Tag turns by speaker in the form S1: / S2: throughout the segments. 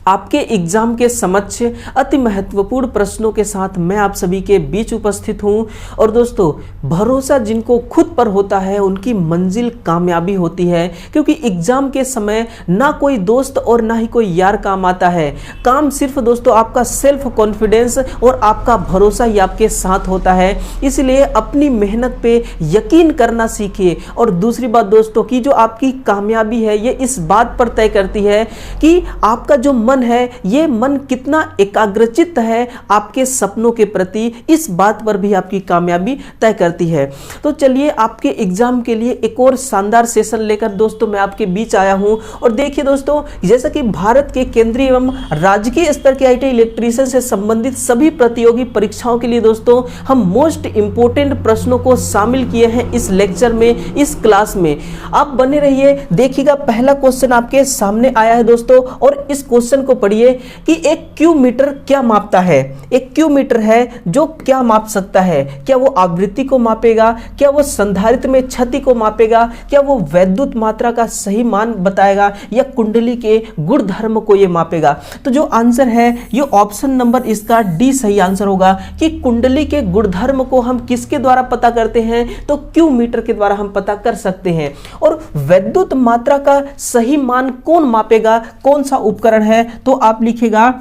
S1: आपके एग्जाम के समक्ष अति महत्वपूर्ण प्रश्नों के साथ मैं आप सभी के बीच उपस्थित हूं। और दोस्तों, भरोसा जिनको खुद पर होता है उनकी मंजिल कामयाबी होती है, क्योंकि एग्जाम के समय ना कोई दोस्त और ना ही कोई यार काम आता है। काम सिर्फ दोस्तों आपका सेल्फ कॉन्फिडेंस और आपका भरोसा ही आपके साथ होता है। इसलिए अपनी मेहनत पे यकीन करना सीखिए। और दूसरी बात दोस्तों की जो आपकी कामयाबी है ये इस बात पर तय करती है कि आपका जो मन है, ये मन कितना एकाग्रचित्त है आपके सपनों के प्रति। इस बात पर भी आपकी कामयाबी तय करती है। तो चलिए आपके एग्जाम के लिए एक और शानदार सेशन लेकर दोस्तों मैं आपके बीच आया हूं। और देखिए दोस्तों, जैसा कि भारत के केंद्रीय एवं राजकीय स्तर के आईटी इलेक्ट्रीशियन से संबंधित सभी प्रतियोगी परीक्षाओं के लिए दोस्तों हम मोस्ट इंपोर्टेंट प्रश्नों को शामिल किए हैं इस लेक्चर में, इस क्लास में। आप बने रहिए, देखिएगा। पहला क्वेश्चन आपके सामने आया है दोस्तों, और इस क्वेश्चन को पढ़िए कि एक क्यू मीटर क्या मापता है। एक क्यू मीटर है जो क्या माप सकता है? क्या वो आवृत्ति को मापेगा? क्या वो संधारित्र में क्षति को मापेगा? क्या वो वैद्युत मात्रा का सही मान बताएगा? या कुंडली के गुणधर्म को ये मापेगा? तो जो आंसर है ये ऑप्शन नंबर इसका डी सही आंसर होगा कि कुंडली के गुणधर्म को हम किसके द्वारा पता करते हैं? तो क्यू मीटर के द्वारा हम पता कर सकते हैं। और वैद्युत मात्रा का सही मान कौन मापेगा? कौन सा उपकरण है? तो आप लिखेगा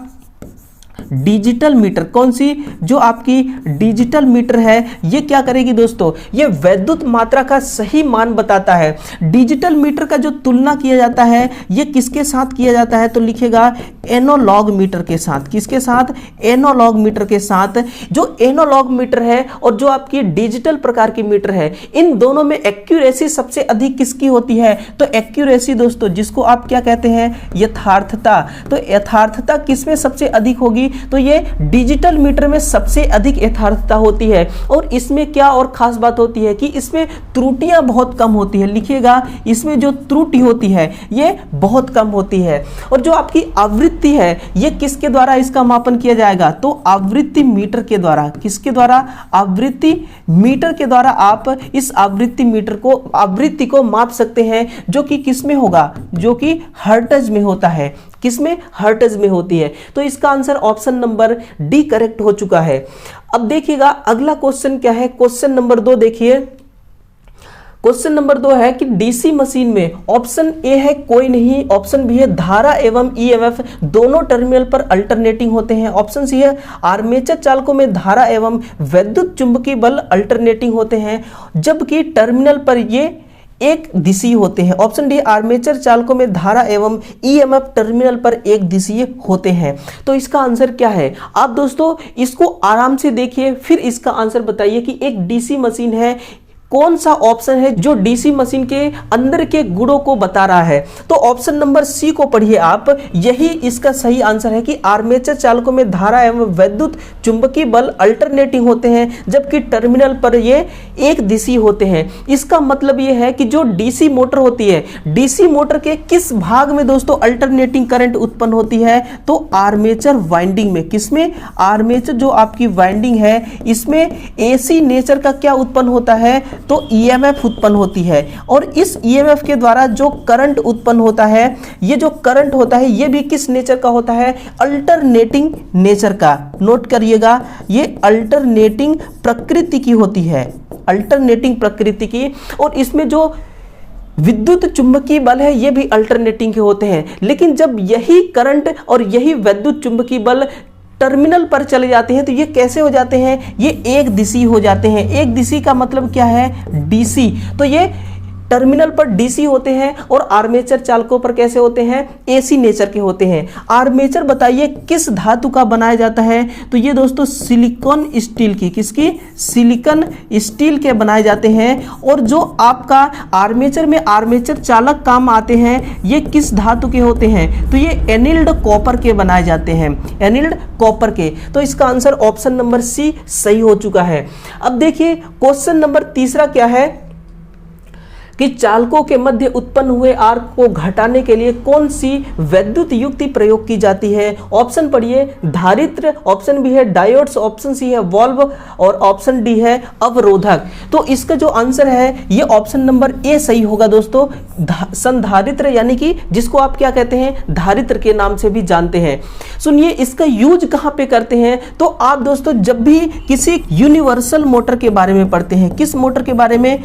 S1: डिजिटल मीटर। कौन सी? जो आपकी डिजिटल मीटर है ये क्या करेगी दोस्तों? ये वैद्युत मात्रा का सही मान बताता है। डिजिटल मीटर का जो तुलना किया जाता है ये किसके साथ किया जाता है? तो लिखेगा एनालॉग मीटर के साथ। किसके साथ? एनालॉग मीटर के साथ। जो एनालॉग मीटर है और जो आपकी डिजिटल प्रकार की मीटर है, इन दोनों में एक्यूरेसी सबसे अधिक किसकी होती है? तो एक्यूरेसी दोस्तों जिसको आप क्या कहते हैं? यथार्थता। तो यथार्थता किसमें सबसे अधिक होगी? तो ये डिजिटल मीटर में सबसे अधिक यथार्थता होती है। और इसमें क्या और खास बात होती है कि इसमें त्रुटियां बहुत कम होती है। लिखिएगा, इसमें जो त्रुटि होती है ये बहुत कम होती है। और जो आपकी आवृत्ति है ये किसके द्वारा इसका मापन किया जाएगा? तो आवृत्ति मीटर के द्वारा। किसके द्वारा? आवृत्ति मीटर के द्वारा आप इस आवृत्ति को माप सकते हैं, जो कि किसमें होगा? जो कि हर्ट्ज में होता है। किसमें? हर्ट्ज में होती है। तो इसका answer option number D correct हो चुका है। अब देखिएगा अगला क्वेश्चन क्या है। क्वेश्चन नंबर 2 देखिए। क्वेश्चन नंबर 2 है कि डीसी मशीन में ऑप्शन ए है कोई नहीं, ऑप्शन बी है धारा एवं ईएमएफ दोनों टर्मिनल पर अल्टरनेटिंग होते हैं, ऑप्शन सी है आर्मेचर चालकों में धारा एवं वैद्युत चुंबकीय बल अल्टरनेटिंग होते हैं जबकि टर्मिनल पर ये एक दिशीय होते हैं, ऑप्शन डी आर्मेचर चालकों में धारा एवं ईएमएफ टर्मिनल पर एक दिशीय होते हैं। तो इसका आंसर क्या है? आप दोस्तों इसको आराम से देखिए, फिर इसका आंसर बताइए कि एक डीसी मशीन है, कौन सा ऑप्शन है जो डीसी मशीन के अंदर के गुणों को बता रहा है? तो ऑप्शन नंबर सी को पढ़िए आप, यही इसका सही आंसर है कि आर्मेचर चालकों में धारा एवं वैद्युत चुंबकीय बल अल्टरनेटिंग होते हैं जबकि टर्मिनल पर ये एक दिशीय होते हैं। इसका मतलब ये है कि जो डीसी मोटर होती है, डीसी मोटर के किस भाग में दोस्तों अल्टरनेटिंग करंट उत्पन्न होती है? तो आर्मेचर वाइंडिंग में। किसमें? आर्मेचर जो आपकी वाइंडिंग है इसमें एसी नेचर का क्या उत्पन्न होता है? तो ईएमएफ उत्पन्न होती है। और इस ईएमएफ के द्वारा जो करंट उत्पन्न होता है, ये जो करंट होता है ये भी किस नेचर का होता है? अल्टरनेटिंग नेचर का। नोट करिएगा, ये अल्टरनेटिंग प्रकृति की होती है, अल्टरनेटिंग प्रकृति की। और इसमें जो विद्युत चुंबकीय बल है ये भी अल्टरनेटिंग के होते हैं। लेकिन जब यही करंट और यही विद्युत चुंबकीय बल टर्मिनल पर चले जाते हैं तो ये कैसे हो जाते हैं? ये एक दिशी हो जाते हैं। एक दिशी का मतलब क्या है? डीसी। तो ये टर्मिनल पर डीसी होते हैं और आर्मेचर चालकों पर कैसे होते हैं? एसी नेचर के होते हैं। आर्मेचर बताइए किस धातु का बनाया जाता है? तो ये दोस्तों सिलिकॉन स्टील की। किसकी? सिलिकॉन स्टील के बनाए जाते हैं। और जो आपका आर्मेचर में आर्मेचर चालक काम आते हैं ये किस धातु के होते हैं? तो ये एनिल्ड कॉपर के बनाए जाते हैं, एनिल्ड कॉपर के। तो इसका आंसर ऑप्शन नंबर सी सही हो चुका है। अब देखिए क्वेश्चन नंबर 3 क्या है। कि चालकों के मध्य उत्पन्न हुए आर्क को घटाने के लिए कौन सी वैद्युत युक्ति प्रयोग की जाती है? ऑप्शन पढ़िए, धारित्र, ऑप्शन बी है डायोड्स, ऑप्शन सी है वॉल्व और ऑप्शन डी है अवरोधक। तो इसका जो आंसर है ये ऑप्शन नंबर ए सही होगा दोस्तों, संधारित्र, यानी कि जिसको आप क्या कहते हैं, धारित्र के नाम से भी जानते हैं। सुनिए इसका यूज कहां पे करते हैं, तो आप दोस्तों जब भी किसी यूनिवर्सल मोटर के बारे में पढ़ते हैं, किस मोटर के बारे में,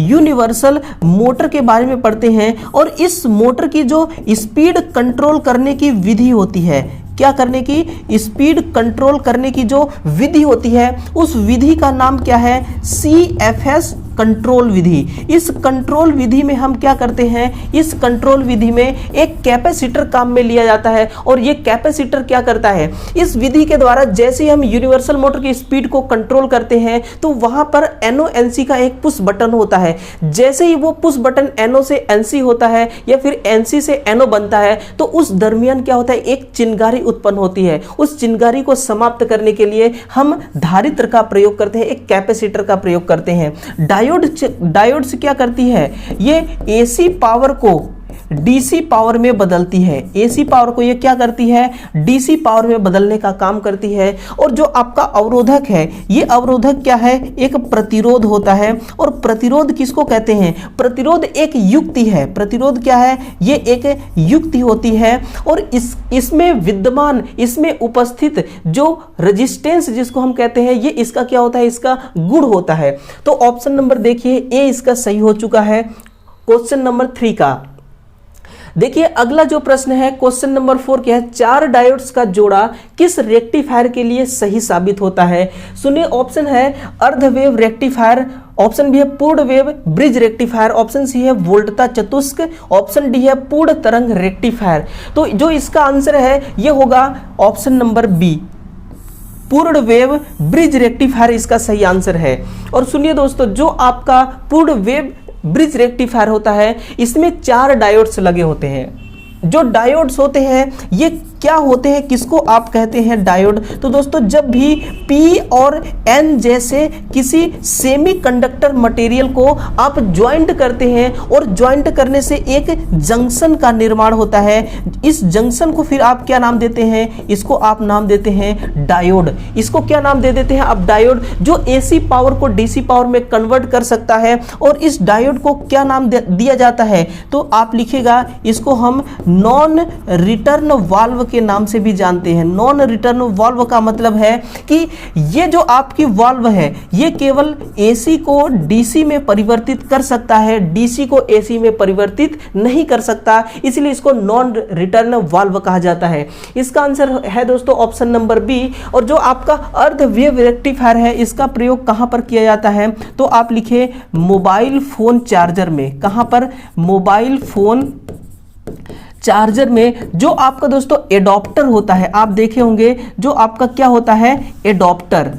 S1: यूनिवर्सल मोटर के बारे में पढ़ते हैं, और इस मोटर की जो स्पीड कंट्रोल करने की विधि होती है, क्या करने की, स्पीड कंट्रोल करने की जो विधि होती है, उस विधि का नाम क्या है, CFS कंट्रोल विधि। इस कंट्रोल विधि में हम क्या करते हैं, इस कंट्रोल विधि में एक कैपेसिटर काम में लिया जाता है, और ये कैपेसिटर क्या करता है, इस विधि के द्वारा जैसे हम यूनिवर्सल मोटर की स्पीड को कंट्रोल करते हैं तो वहां पर NO-NC का एक पुश बटन होता है। जैसे ही वो पुश बटन NO से NC होता है या फिर NC से NO बनता है, तो उस दरमियान क्या होता है, एक चिंगारी उत्पन्न होती है। उस चिंगारी को समाप्त करने के लिए हम धारित्र का प्रयोग करते हैं, एक कैपेसिटर का प्रयोग करते हैं। डायोड से क्या करती है, ये AC पावर को DC पावर में बदलती है, AC पावर को ये क्या करती है, DC पावर में बदलने का काम करती है। और जो आपका अवरोधक है, ये अवरोधक क्या है, एक प्रतिरोध होता है। और प्रतिरोध किसको कहते हैं, प्रतिरोध एक युक्ति है, प्रतिरोध क्या है, ये एक युक्ति होती है। और इसमें विद्यमान, इसमें उपस्थित जो रेजिस्टेंस जिसको हम कहते हैं, ये इसका क्या होता है, इसका गुण होता है। तो ऑप्शन नंबर देखिए ए इसका सही हो चुका है क्वेश्चन नंबर 3 का। देखिए अगला जो प्रश्न है क्वेश्चन नंबर 4 क्या है, 4 डायोड्स का जोड़ा किस रेक्टिफायर के लिए सही साबित होता है? सुनिए ऑप्शन है अर्ध वेव रेक्टिफायर, ऑप्शन बी है पूर्ण wave bridge rectifier, option C है वोल्टता चतुष्क, ऑप्शन डी है पूर्ण तरंग रेक्टिफायर। तो जो इसका आंसर है ये होगा ऑप्शन नंबर बी, पूर्ण वेव ब्रिज रेक्टिफायर इसका सही आंसर है। और सुनिए दोस्तों, जो आपका पूर्ण वेव ब्रिज रेक्टिफायर होता है, इसमें 4 डायोड्स लगे होते हैं। जो डायोड्स होते हैं ये क्या होते हैं, किसको आप कहते हैं डायोड? तो दोस्तों जब भी P और N जैसे किसी सेमीकंडक्टर मटेरियल को आप ज्वाइंट करते हैं और ज्वाइंट करने से एक जंक्शन का निर्माण होता है, इस जंक्शन को फिर आप क्या नाम देते हैं, इसको आप नाम देते हैं डायोड। इसको क्या नाम दे देते हैं आप, डायोड, जो AC पावर को DC पावर में कन्वर्ट कर सकता है। और इस डायोड को क्या नाम दिया जाता है, तो आप लिखिएगा इसको हम नॉन रिटर्न वाल्व के नाम से भी जानते हैं। नॉन रिटर्न वाल्व का मतलब है कि ये जो आपकी वाल्व है ये केवल AC को DC में परिवर्तित कर सकता है, DC को AC में परिवर्तित नहीं कर सकता, इसलिए इसको नॉन रिटर्न वाल्व कहा जाता है। इसका आंसर है दोस्तों ऑप्शन नंबर बी। और जो आपका अर्ध वेव रेक्टिफायर है इसका प्रयोग कहां पर किया जाता है, तो आप लिखे मोबाइल फोन चार्जर में। कहां पर, मोबाइल फोन चार्जर में। जो आपका दोस्तों एडॉप्टर होता है, आप देखे होंगे जो आपका क्या होता है, एडॉप्टर।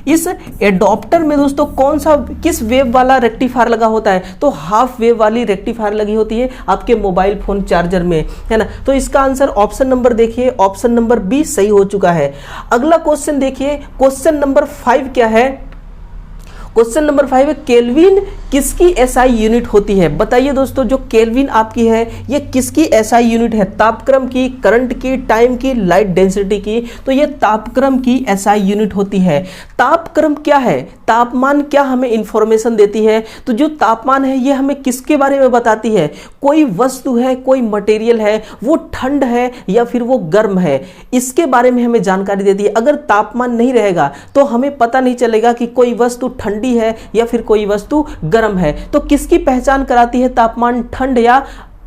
S1: इस एडॉप्टर में दोस्तों कौन सा, किस वेव वाला रेक्टिफायर लगा होता है, तो हाफ वेव वाली रेक्टिफायर लगी होती है आपके मोबाइल फोन चार्जर में, है ना। तो इसका आंसर ऑप्शन नंबर देखिए, ऑप्शन नंबर बी सही हो चुका है। अगला क्वेश्चन देखिए, क्वेश्चन नंबर 5 क्या है, क्वेश्चन नंबर 5 है केल्विन किसकी SI यूनिट होती है? बताइए दोस्तों, जो केल्विन आपकी है ये किसकी SI यूनिट है? तापक्रम की, करंट की, टाइम की, लाइट डेंसिटी की? तो ये तापक्रम की SI यूनिट होती है। तापक्रम क्या है, तापमान क्या हमें इंफॉर्मेशन देती है? तो जो तापमान है ये हमें किसके बारे में बताती है, कोई वस्तु है, कोई मटेरियल है, वो ठंड है या फिर वो गर्म है, इसके बारे में हमें जानकारी देती है। अगर तापमान नहीं रहेगा तो हमें पता नहीं चलेगा कि कोई वस्तु ठंडी है या फिर कोई वस्तु गर्म है। तो किसकी पहचान कराती है तापमान, ठंड या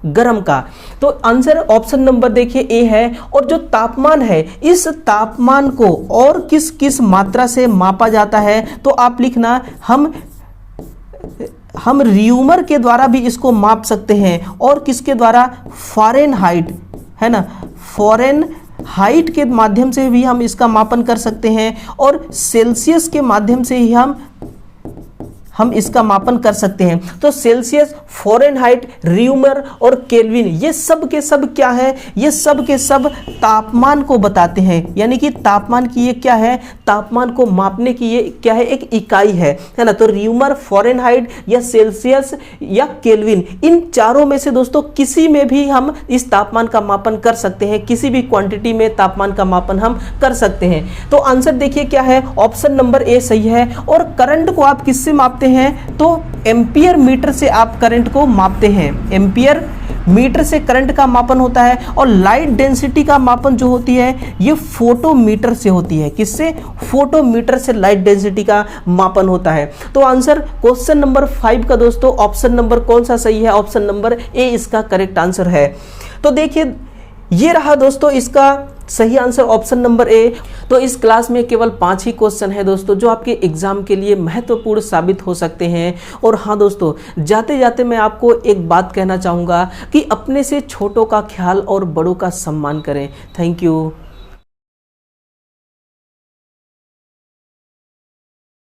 S1: गर्म का? तो आंसर ऑप्शन नंबर देखिए ए है। और जो तापमान है, इस तापमान को और किस किस मात्रा से मापा जाता है, तो आप लिखना हम रियूमर के द्वारा भी इसको माप सकते हैं, और किसके द्वारा, फ़ारेनहाइट, है ना, फ़ारेनहाइट के माध्यम से भी हम इसका मापन कर सकते हैं, और सेल्सियस के माध्यम से ही हम इसका मापन कर सकते हैं। तो सेल्सियस, फ़ारेनहाइट, रियूमर और केल्विन ये सब के सब क्या है, ये सब के सब तापमान को बताते हैं, यानी कि तापमान की ये क्या है, तापमान को मापने की ये क्या है, एक इकाई है ना। तो रियूमर, फ़ारेनहाइट या सेल्सियस या केल्विन, इन चारों में से दोस्तों किसी में भी हम इस तापमान का मापन कर सकते हैं, किसी भी क्वांटिटी में तापमान का मापन हम कर सकते हैं। तो आंसर देखिए क्या है, ऑप्शन नंबर ए सही है। और करंट को आप किससे मापते हैं, तो एम्पियर मीटर से आप करंट को मापते हैं, एम्पियर मीटर से करंट का मापन होता है। और लाइट डेंसिटी का मापन जो होती है ये फोटोमीटर से होती है, किससे, फोटोमीटर से लाइट डेंसिटी का मापन होता है। तो आंसर क्वेश्चन नंबर 5 का दोस्तों ऑप्शन नंबर कौन सा सही है, ऑप्शन नंबर ए इसका करेक्ट आंसर है। तो देखिए ये रहा दोस्तों इसका सही आंसर ऑप्शन नंबर ए। तो इस क्लास में केवल 5 ही क्वेश्चन है दोस्तों जो आपके एग्जाम के लिए महत्वपूर्ण साबित हो सकते हैं। और हाँ दोस्तों, जाते जाते मैं आपको एक बात कहना चाहूँगा कि अपने से छोटों का ख्याल और बड़ों का सम्मान करें। Thank you.